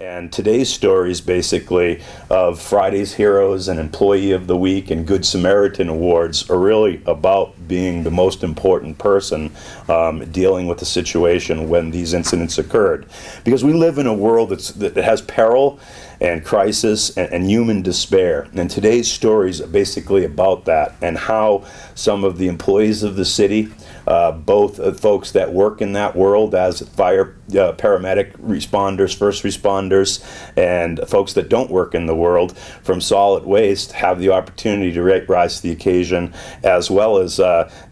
And today's stories basically of Friday's Heroes and Employee of the Week and Good Samaritan awards are really about being the most important person dealing with the situation when these incidents occurred. Because we live in a world that has peril and crisis and human despair. And today's stories are basically about that and how some of the employees of the city, both folks that work in that world as fire, paramedic responders, first responders, and folks that don't work in the world from solid waste have the opportunity to rise to the occasion, as well as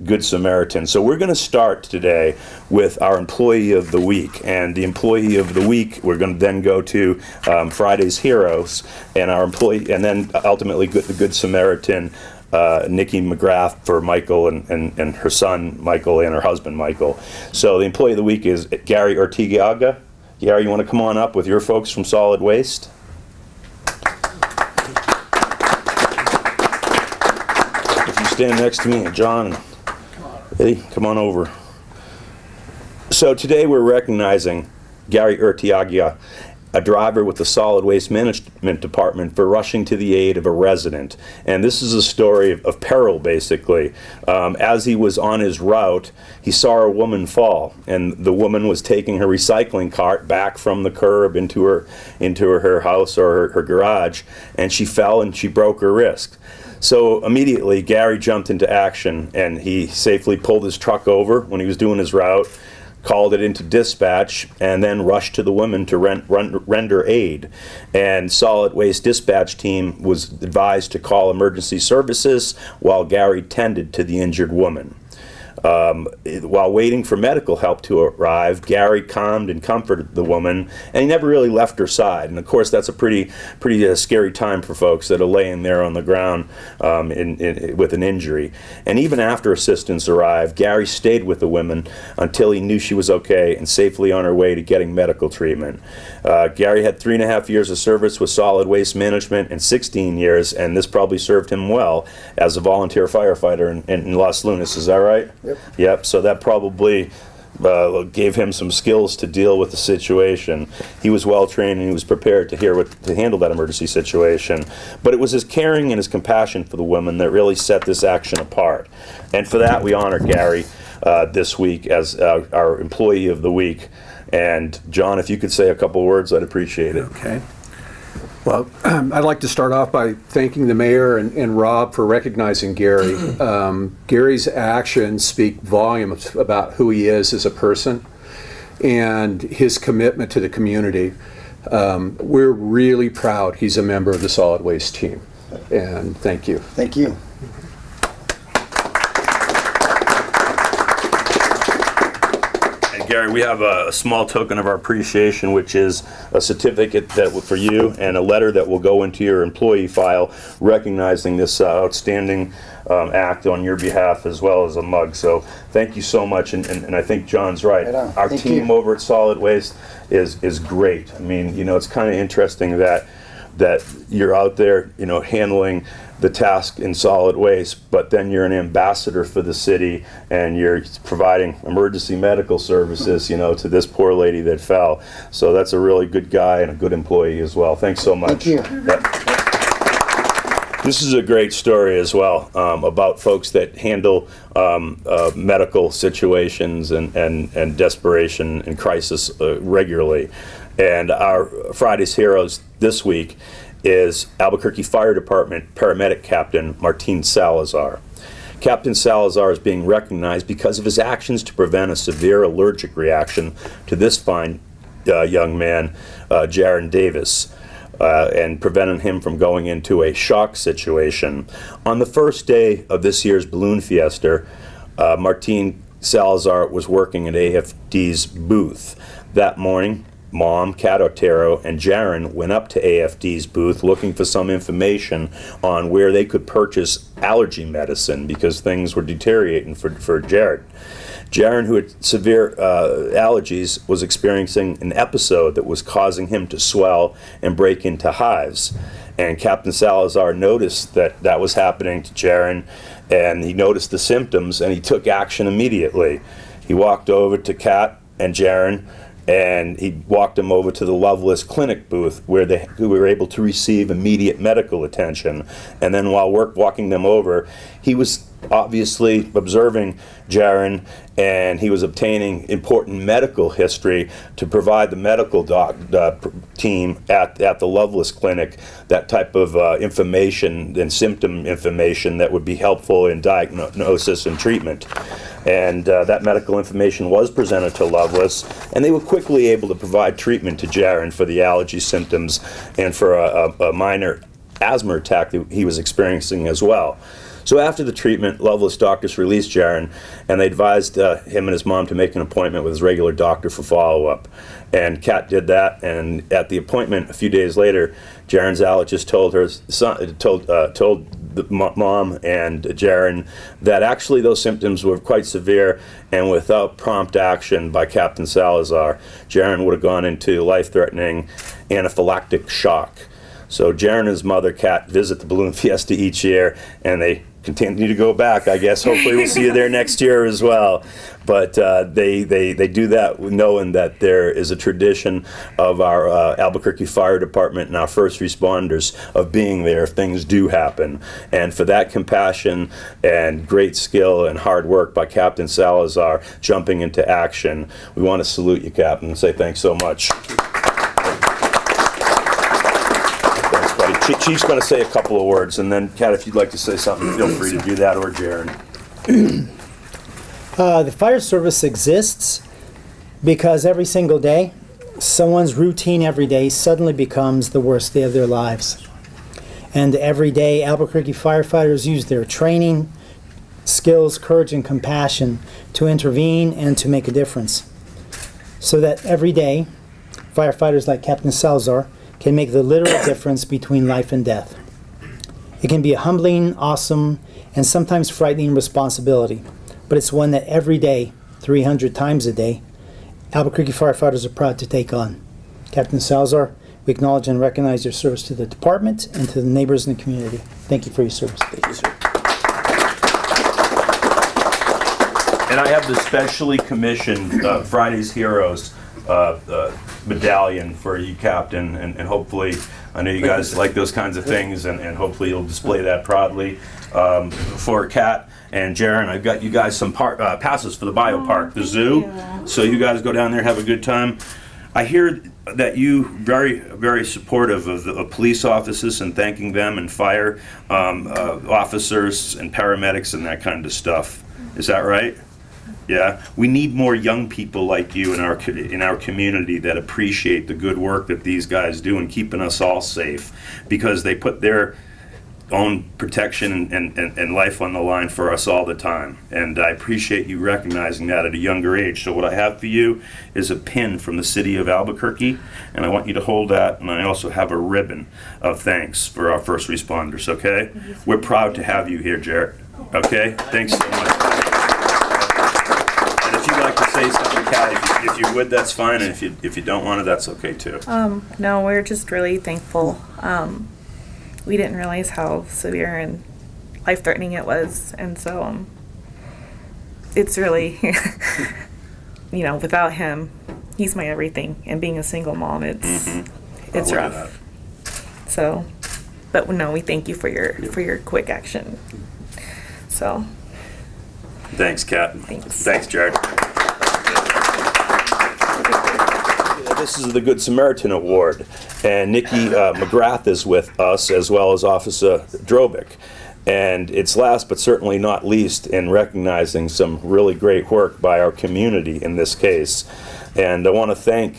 Good Samaritan. So we're going to start today with our Employee of the Week. And the Employee of the Week, we're going to then go to Friday's Heroes and our employee, and then ultimately the Good Samaritan, Nikki McGrath for Michael and her son Michael and her husband Michael. So the Employee of the Week is Gary Ortigaga. Gary, you want to come on up with your folks from Solid Waste? If you stand next to me, and John and Eddie, come on over. So today we're recognizing Gary Urtiaga, a driver with the Solid Waste Management Department, for rushing to the aid of a resident. And this is a story of peril, basically. As he was on his route, he saw a woman fall, and the woman was taking her recycling cart back from the curb into her house or her garage, and she fell and she broke her wrist. So immediately, Gary jumped into action, and he safely pulled his truck over when he was doing his route, called it into dispatch, and then rushed to the woman to render aid. And Solid Waste dispatch team was advised to call emergency services while Gary tended to the injured woman. While waiting for medical help to arrive, Gary calmed and comforted the woman, and he never really left her side. And of course, that's a pretty scary time for folks that are laying there on the ground with an injury. And even after assistance arrived, Gary stayed with the woman until he knew she was okay and safely on her way to getting medical treatment. Gary had 3.5 years of service with Solid Waste Management and 16 years, and this probably served him well as a volunteer firefighter in Los Lunas. Is that right? Yep, so that probably gave him some skills to deal with the situation. He was well trained and he was prepared to handle that emergency situation. But it was his caring and his compassion for the woman that really set this action apart. And for that, we honor Gary this week as our Employee of the Week. And John, if you could say a couple words, I'd appreciate it. Okay. Well, I'd like to start off by thanking the mayor and Rob for recognizing Gary. Gary's actions speak volumes about who he is as a person and his commitment to the community. We're really proud he's a member of the Solid Waste team, and thank you. Thank you. Gary, we have a small token of our appreciation, which is a certificate for you and a letter that will go into your employee file recognizing this outstanding act on your behalf, as well as a mug. So thank you so much, and I think John's right. Our team over at Solid Waste is great. I mean, it's kind of interesting that you're out there, handling the task in solid waste, but then you're an ambassador for the city and you're providing emergency medical services, to this poor lady that fell. So that's a really good guy and a good employee as well. Thanks so much. Thank you. This is a great story as well about folks that handle medical situations and desperation and crisis regularly. And our Friday's Heroes this week is Albuquerque Fire Department Paramedic Captain Martin Salazar. Captain Salazar is being recognized because of his actions to prevent a severe allergic reaction to this fine young man, Jaron Davis, and preventing him from going into a shock situation. On the first day of this year's Balloon Fiesta, Martin Salazar was working at AFD's booth. That morning, Mom, Cat Otero, and Jaron went up to AFD's booth looking for some information on where they could purchase allergy medicine because things were deteriorating for Jaron. Jaron, who had severe allergies, was experiencing an episode that was causing him to swell and break into hives. And Captain Salazar noticed that was happening to Jaron, and he noticed the symptoms, and he took action immediately. He walked over to Cat and Jaron, and he walked him over to the Loveless Clinic booth where they were able to receive immediate medical attention. And then while walking them over, he was obviously observing Jaron, and he was obtaining important medical history to provide the medical team at the Loveless Clinic that type of information and symptom information that would be helpful in diagnosis and treatment. And that medical information was presented to Loveless, and they were quickly able to provide treatment to Jaron for the allergy symptoms and for a minor asthma attack that he was experiencing as well. So after the treatment, Loveless doctors released Jaron, and they advised him and his mom to make an appointment with his regular doctor for follow-up. And Kat did that, and at the appointment a few days later, Jaron's allergist told the mom and Jaron that actually those symptoms were quite severe, and without prompt action by Captain Salazar, Jaron would have gone into life-threatening anaphylactic shock. So Jaron and his mother, Kat, visit the Balloon Fiesta each year, and they continue to go back. I guess hopefully we'll see you there next year as well. But they do that knowing that there is a tradition of our Albuquerque Fire Department and our first responders of being there if things do happen. And for that compassion and great skill and hard work by Captain Salazar jumping into action, we want to salute you, Captain, and say thanks so much. Chief's going to say a couple of words, and then, Kat, if you'd like to say something, feel free to do that, or Jaron. The fire service exists because every single day, someone's routine every day suddenly becomes the worst day of their lives. And every day, Albuquerque firefighters use their training, skills, courage, and compassion to intervene and to make a difference. So that every day, firefighters like Captain Salazar can make the literal difference between life and death. It can be a humbling, awesome, and sometimes frightening responsibility, but it's one that every day, 300 times a day, Albuquerque firefighters are proud to take on. Captain Salazar, we acknowledge and recognize your service to the department and to the neighbors in the community. Thank you for your service. Thank you, sir. And I have the specially commissioned Friday's Heroes medallion for you, Captain, and hopefully, I know you guys like those kinds of things, and hopefully you'll display that proudly. For Kat and Jaron, I've got you guys some passes for the biopark, the zoo, so you guys go down there, have a good time. I hear that you very supportive of police officers and thanking them, and fire officers and paramedics and that kind of stuff. Is that right? Yeah, we need more young people like you in our community that appreciate the good work that these guys do in keeping us all safe, because they put their own protection and life on the line for us all the time. And I appreciate you recognizing that at a younger age. So what I have for you is a pin from the city of Albuquerque, and I want you to hold that. And I also have a ribbon of thanks for our first responders, okay? We're proud to have you here, Jarrett. Okay? Thanks so much. If you'd like to say something, Kat, if you would, that's fine, and if you don't want to, that's okay too. No, we're just really thankful. We didn't realize how severe and life-threatening it was, and so it's really, without him, he's my everything, and being a single mom, it's rough. So, but no, we thank you for your quick action. So. Thanks, Kat. Thanks, Jared. This is the Good Samaritan Award, and Nikki McGrath is with us, as well as Officer Drobick. And it's last but certainly not least in recognizing some really great work by our community in this case. And I want to thank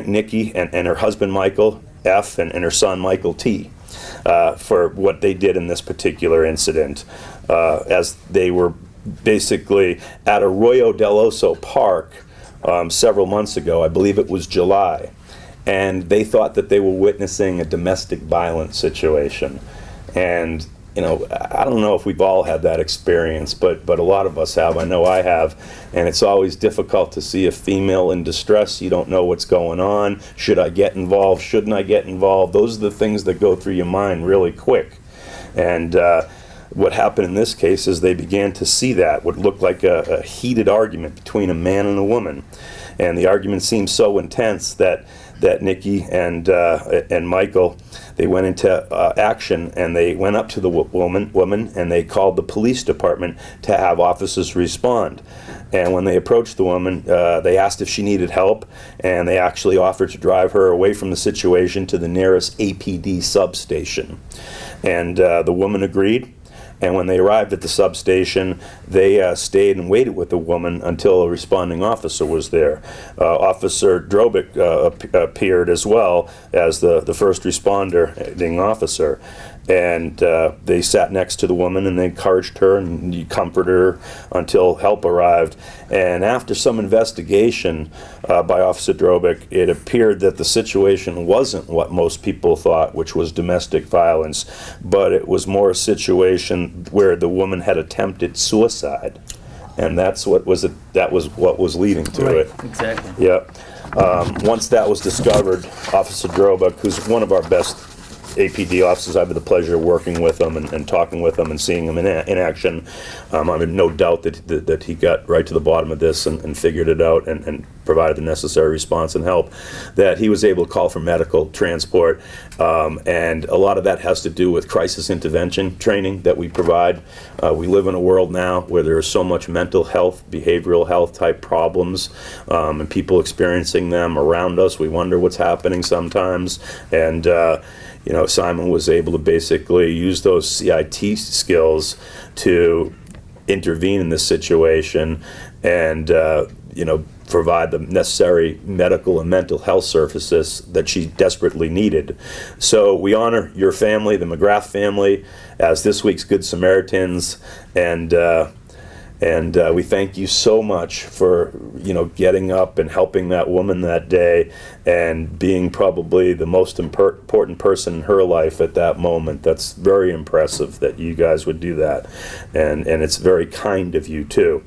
Nikki and her husband Michael F. and her son Michael T. For what they did in this particular incident, as they were basically at Arroyo del Oso Park several months ago. I believe it was July, and they thought that they were witnessing a domestic violence situation. And I don't know if we've all had that experience, but a lot of us have. I know I have, and it's always difficult to see a female in distress. You don't know what's going on. Should I get involved? Shouldn't I get involved? Those are the things that go through your mind really quick. And what happened in this case is they began to see that, what looked like a heated argument between a man and a woman. And the argument seemed so intense that Nikki and Michael, they went into action, and they went up to the woman and they called the police department to have officers respond. And when they approached the woman, they asked if she needed help, and they actually offered to drive her away from the situation to the nearest APD substation. And the woman agreed. And when they arrived at the substation, they stayed and waited with the woman until a responding officer was there. Officer Drobick appeared as well as the first responding officer. And they sat next to the woman and they encouraged her and comforted her until help arrived. And after some investigation by Officer Drobick, it appeared that the situation wasn't what most people thought, which was domestic violence, but it was more a situation where the woman had attempted suicide. And that's what was what was leading to it. Exactly. Yeah. Once that was discovered, Officer Drobick, who's one of our best APD officers, I've had the pleasure of working with him and talking with him and seeing him in action. I'm in no doubt that he got right to the bottom of this and figured it out and provided the necessary response and help, that he was able to call for medical transport. And a lot of that has to do with crisis intervention training that we provide. We live in a world now where there is so much mental health, behavioral health type problems, and people experiencing them around us. We wonder what's happening sometimes. And Simon was able to basically use those CIT skills to intervene in this situation and, provide the necessary medical and mental health services that she desperately needed. So we honor your family, the McGrath family, as this week's Good Samaritans, and we thank you so much for getting up and helping that woman that day and being probably the most important person in her life at that moment. That's very impressive that you guys would do that, and it's very kind of you too.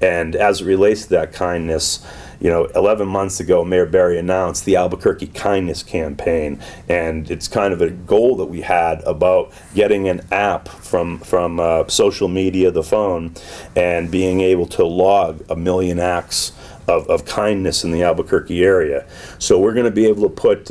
And as it relates to that kindness, 11 months ago, Mayor Barry announced the Albuquerque Kindness Campaign, and it's kind of a goal that we had about getting an app from social media, the phone, and being able to log 1 million acts of kindness in the Albuquerque area. So we're going to be able to put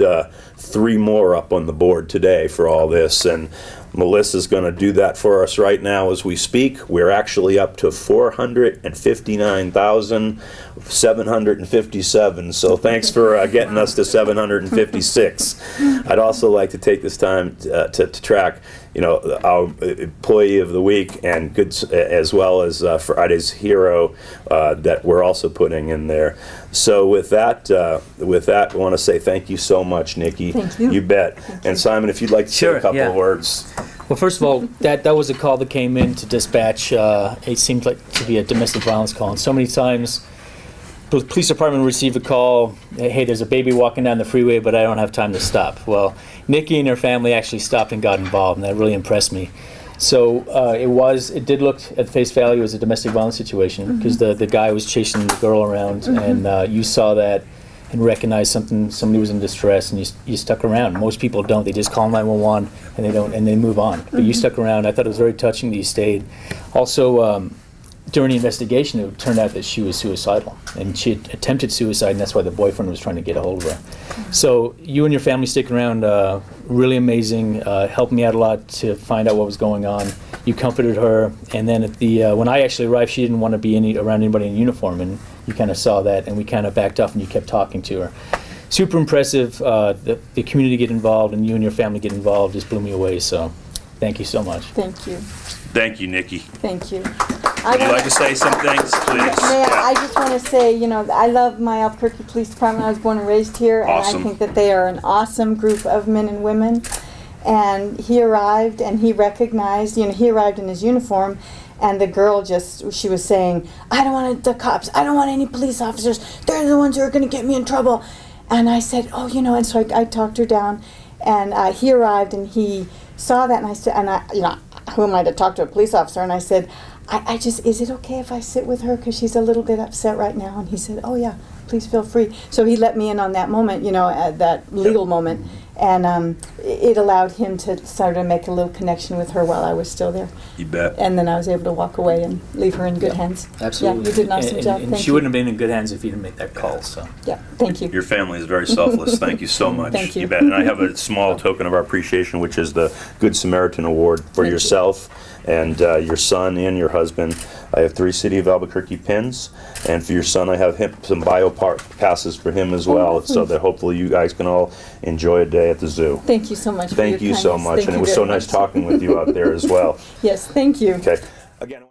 3 more up on the board today for all this, and Melissa's going to do that for us right now as we speak. We're actually up to 459,757. So thanks for getting us to 756. I'd also like to take this time to track, our employee of the week and good, as well as Friday's hero that we're also putting in there. So with that, I want to say thank you so much, Nikki. Thank you. You bet. And Simon, if you'd like to say Sure, a couple yeah. of words. Well, first of all, that was a call that came in to dispatch. It seemed like to be a domestic violence call, and so many times the police department would receive a call, hey, there's a baby walking down the freeway, but I don't have time to stop. Well, Nikki and her family actually stopped and got involved, and that really impressed me. So it did look at face value as a domestic violence situation, because the guy was chasing the girl around, and you saw that and recognized somebody was in distress, and you stuck around. Most people don't; they just call 911 and they move on. But you stuck around. I thought it was very touching that you stayed. Also, during the investigation, it turned out that she was suicidal, and she had attempted suicide, and that's why the boyfriend was trying to get a hold of her. So you and your family sticking around, really amazing. Helped me out a lot to find out what was going on. You comforted her, and then at when I actually arrived, she didn't want to be around anybody in uniform, and you kind of saw that, and we kind of backed off, and you kept talking to her. Super impressive. The community get involved, and you and your family get involved just blew me away. So, thank you so much. Thank you. Thank you, Nikki. Thank you. Would you like to say some things, please? I just want to say, I love my Albuquerque Police Department. I was born and raised here, Awesome. and I think that they are an awesome group of men and women. And he arrived, and he recognized, he arrived in his uniform, and the girl she was saying, I don't want the cops, I don't want any police officers, they're the ones who are going to get me in trouble. And I said, and so I talked her down, and he arrived, and he saw that, and I said, who am I to talk to a police officer? And I said, is it okay if I sit with her, because she's a little bit upset right now? And he said, oh yeah, please feel free. So he let me in on that moment, at that legal moment. And it allowed him to sort of make a little connection with her while I was still there. You bet. And then I was able to walk away and leave her in good hands. Absolutely. Yeah, you did an awesome job. And Thank she you. wouldn't have been in good hands if you didn't make that call. So. Yeah, thank you. Your family is very selfless. Thank you so much. Thank you. Bet. And I have a small token of our appreciation, which is the Good Samaritan Award for Thank you. yourself and your son and your husband. I have 3 City of Albuquerque pins, and for your son, I have some bio passes for him as well, so that hopefully you guys can all enjoy a day at the zoo. Thank you so much. Thank for your you so kindness. much, Thank and it you was so very nice much. talking with you out there as well. Yes, thank you. Okay. Again.